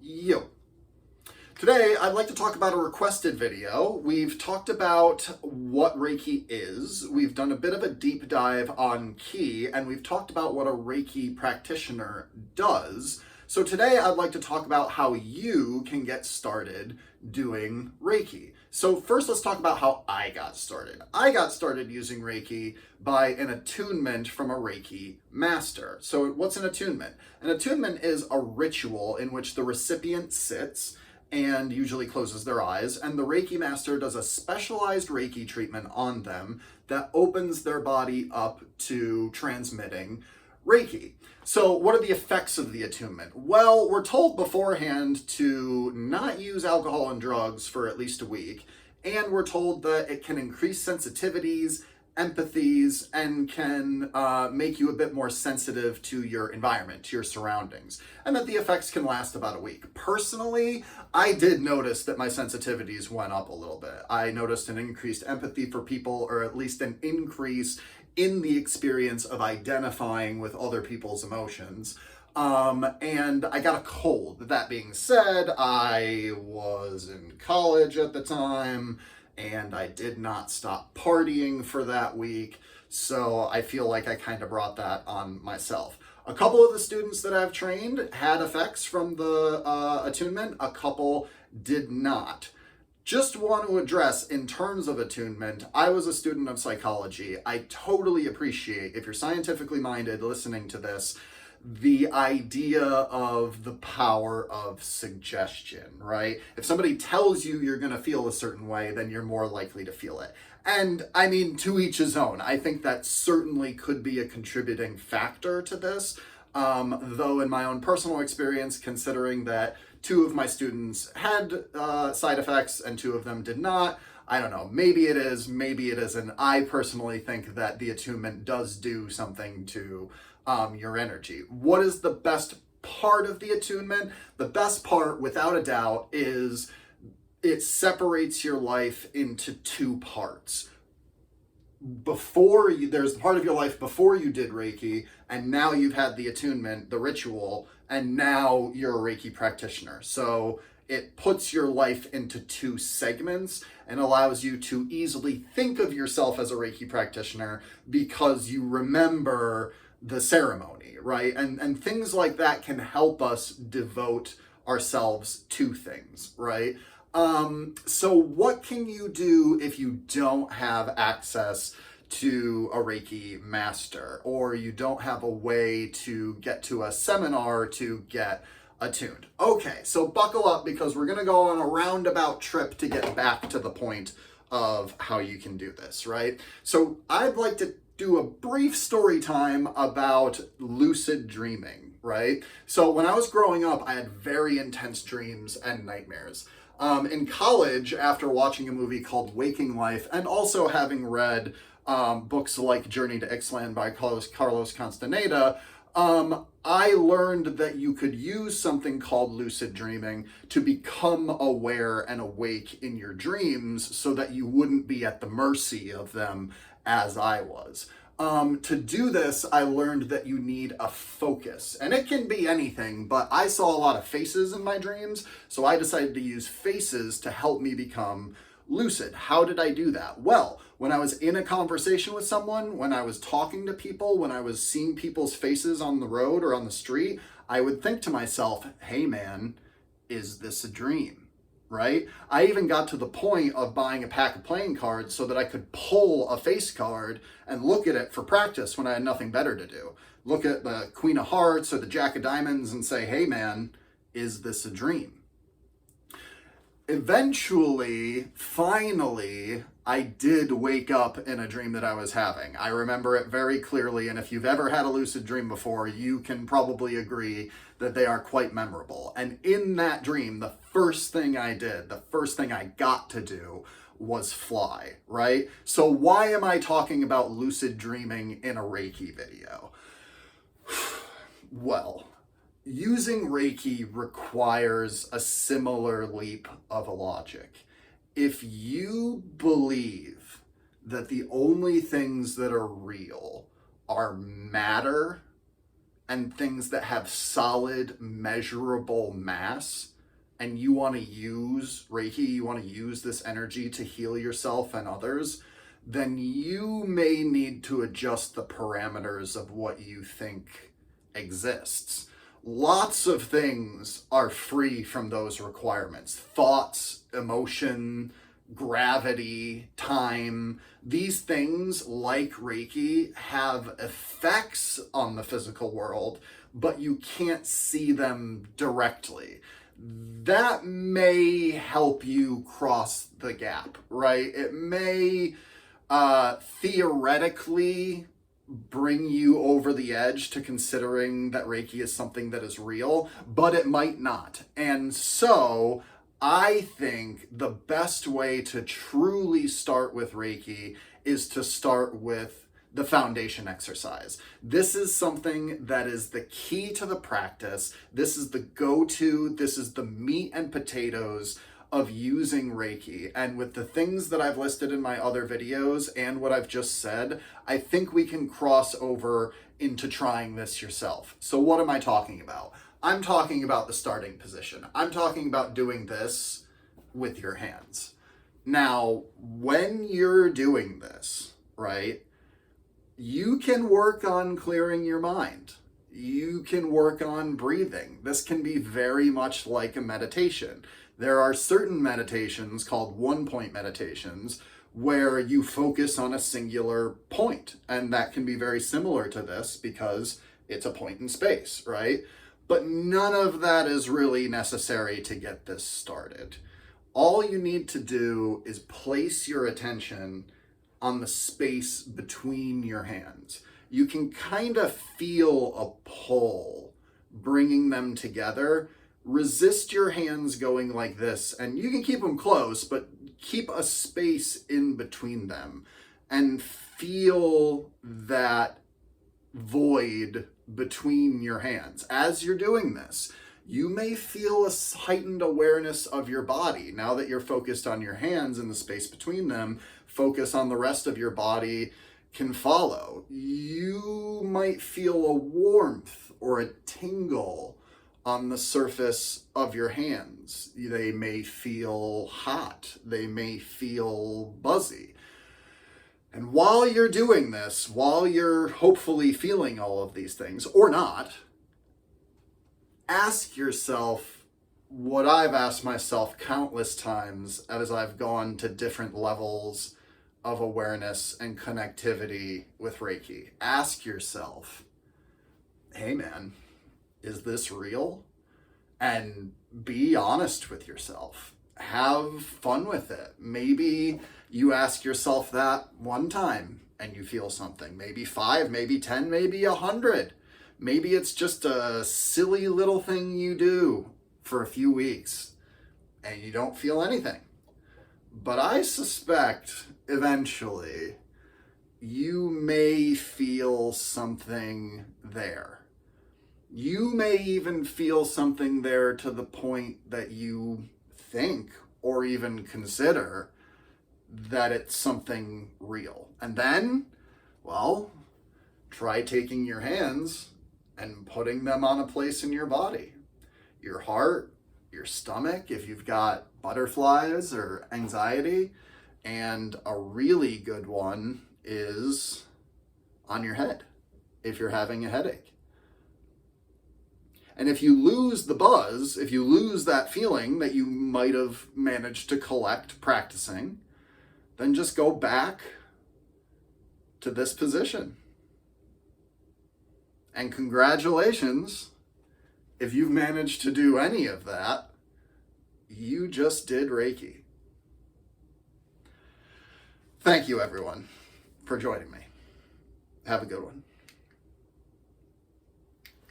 Yo. Today, I'd like to talk about a requested video. We've talked about what Reiki is, we've done a bit of a deep dive on Ki, and we've talked about what a Reiki practitioner does. So today, I'd like to talk about how you can get started doing Reiki. So first, let's talk about how I got started. I got started using Reiki by an attunement from a Reiki master. So what's an attunement? An attunement is a ritual in which the recipient sits and usually closes their eyes, and the Reiki master does a specialized Reiki treatment on them that opens their body up to transmitting Reiki. So what are the effects of the attunement? Well, we're told beforehand to not use alcohol and drugs for at least a week, and we're told that it can increase sensitivities, empathies, and can make you a bit more sensitive to your environment, to your surroundings, and that the effects can last about a week. Personally, I did notice that my sensitivities went up a little bit. I noticed an increased empathy for people, or at least an increase in the experience of identifying with other people's emotions. And I got a cold. That being said, I was in college at the time, and I did not stop partying for that week, so I feel like I kind of brought that on myself. A couple of the students that I've trained had effects from the attunement, a couple did not. Just want to address, in terms of attunement, I was a student of psychology. I totally appreciate, if you're scientifically minded listening to this, the idea of the power of suggestion, right? If somebody tells you you're going to feel a certain way, then you're more likely to feel it. And I mean, to each his own. I think that certainly could be a contributing factor to this. Though in my own personal experience, considering that 2 of my students had side effects and 2 of them did not, I don't know, maybe it is, maybe it isn't. I personally think that the attunement does do something to your energy. What is the best part of the attunement? The best part, without a doubt, is it separates your life into 2 parts. There's the part of your life before you did Reiki, and now you've had the attunement, the ritual, and now you're a Reiki practitioner. So it puts your life into 2 segments and allows you to easily think of yourself as a Reiki practitioner because you remember the ceremony, right? And things like that can help us devote ourselves to things, right? So what can you do if you don't have access to a Reiki master, or you don't have a way to get to a seminar to get attuned? Okay, so buckle up, because we're gonna go on a roundabout trip to get back to the point of how you can do this, right? So I'd like to do a brief story time about lucid dreaming, right? So when I was growing up, I had very intense dreams and nightmares. In college, after watching a movie called Waking Life, and also having read books like Journey to Ixtlan by Carlos Castaneda, I learned that you could use something called lucid dreaming to become aware and awake in your dreams so that you wouldn't be at the mercy of them as I was. To do this, I learned that you need a focus, and it can be anything, but I saw a lot of faces in my dreams, so I decided to use faces to help me become lucid. How did I do that? Well, when I was in a conversation with someone, when I was talking to people, when I was seeing people's faces on the road or on the street, I would think to myself, hey man, is this a dream? Right? I even got to the point of buying a pack of playing cards so that I could pull a face card and look at it for practice when I had nothing better to do. Look at the Queen of Hearts or the Jack of Diamonds and say, hey man, is this a dream? Eventually, finally, I did wake up in a dream that I was having. I remember it very clearly, and if you've ever had a lucid dream before, you can probably agree that they are quite memorable. And in that dream, the first thing I did, the first thing I got to do was fly, right? So why am I talking about lucid dreaming in a Reiki video? Well, using Reiki requires a similar leap of logic. If you believe that the only things that are real are matter and things that have solid, measurable mass, and you want to use Reiki, you want to use this energy to heal yourself and others, then you may need to adjust the parameters of what you think exists. Lots of things are free from those requirements. Thoughts, emotion, gravity, time. These things, like Reiki, have effects on the physical world, but you can't see them directly. That may help you cross the gap, right? It may theoretically bring you over the edge to considering that Reiki is something that is real, but it might not. And so I think the best way to truly start with Reiki is to start with the foundation exercise. This is something that is the key to the practice. This is the go-to. This is the meat and potatoes of using Reiki. And with the things that I've listed in my other videos and what I've just said, I think we can cross over into trying this yourself. So what am I talking about? I'm talking about the starting position. I'm talking about doing this with your hands. Now, when you're doing this, right, you can work on clearing your mind. You can work on breathing. This can be very much like a meditation. There are certain meditations called one-point meditations where you focus on a singular point, and that can be very similar to this because it's a point in space, right? But none of that is really necessary to get this started. All you need to do is place your attention on the space between your hands. You can kind of feel a pull bringing them together. Resist your hands going like this, and you can keep them close, but keep a space in between them and feel that void between your hands. As you're doing this, you may feel a heightened awareness of your body. Now that you're focused on your hands and the space between them, focus on the rest of your body can follow. You might feel a warmth or a tingle on the surface of your hands. They may feel hot. They may feel buzzy. And while you're doing this, while you're hopefully feeling all of these things, or not, ask yourself what I've asked myself countless times as I've gone to different levels of awareness and connectivity with Reiki. Ask yourself, hey man, is this real? And be honest with yourself. Have fun with it. Maybe you ask yourself that one time and you feel something. Maybe 5, maybe 10, maybe 100. Maybe it's just a silly little thing you do for a few weeks and you don't feel anything. But I suspect eventually you may feel something there. You may even feel something there to the point that you think or even consider that it's something real. And then, well, try taking your hands and putting them on a place in your body. Your heart, your stomach, if you've got butterflies or anxiety. And a really good one is on your head, if you're having a headache. And if you lose the buzz, if you lose that feeling that you might have managed to collect practicing, then just go back to this position. And congratulations, if you've managed to do any of that, you just did Reiki. Thank you, everyone, for joining me. Have a good one.